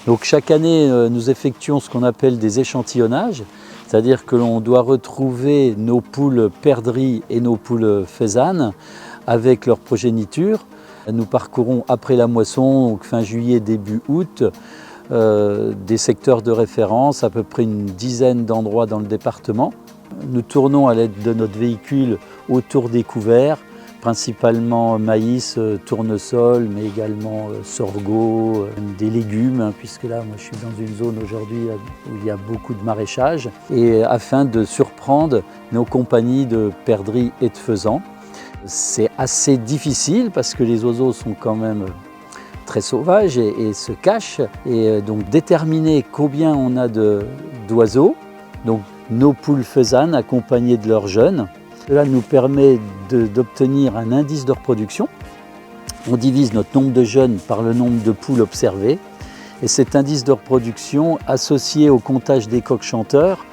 Donc chaque année, nous effectuons ce qu'on appelle des échantillonnages, c'est-à-dire que l'on doit retrouver nos poules perdrix et nos poules faisanes avec leur progéniture. Nous parcourons après la moisson, donc fin juillet, début août, des secteurs de référence, à peu près une dizaine d'endroits dans le département. Nous tournons à l'aide de notre véhicule autour des couverts, principalement maïs, tournesol, mais également sorgho, des légumes, puisque là, moi, je suis dans une zone aujourd'hui où il y a beaucoup de maraîchage, et afin de surprendre nos compagnies de perdrix et de faisans. C'est assez difficile parce que les oiseaux sont quand même très sauvages et se cachent. Et donc déterminer combien on a d'oiseaux, donc nos poules faisanes accompagnées de leurs jeunes. Cela nous permet d'obtenir un indice de reproduction. On divise notre nombre de jeunes par le nombre de poules observées. Et cet indice de reproduction, associé au comptage des coqs chanteurs,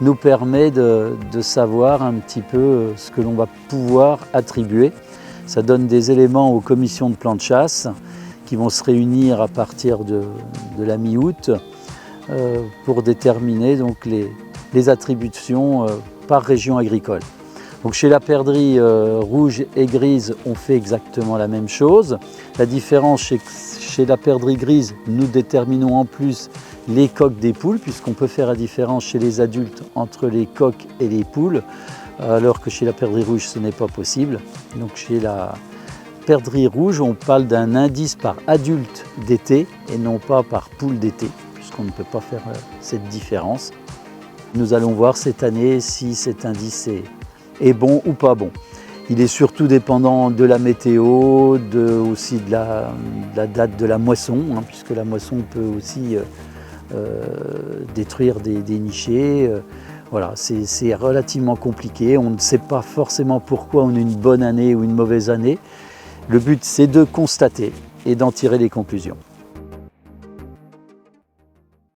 nous permet de savoir un petit peu ce que l'on va pouvoir attribuer. Ça donne des éléments aux commissions de plans de chasse qui vont se réunir à partir de la mi-août pour déterminer donc les attributions par région agricole. Donc chez la perdrix rouge et grise, on fait exactement la même chose. La différence, c'est que chez la perdrix grise, nous déterminons en plus les coqs des poules, puisqu'on peut faire la différence chez les adultes entre les coqs et les poules, alors que chez la perdrix rouge, ce n'est pas possible. Donc chez la perdrix rouge, on parle d'un indice par adulte d'été et non pas par poule d'été, puisqu'on ne peut pas faire cette différence. Nous allons voir cette année si cet indice est bon ou pas bon. Il est surtout dépendant de la météo, aussi de la date de la moisson, puisque la moisson peut aussi détruire des nichés. Voilà, c'est relativement compliqué. On ne sait pas forcément pourquoi on a une bonne année ou une mauvaise année. Le but, c'est de constater et d'en tirer les conclusions.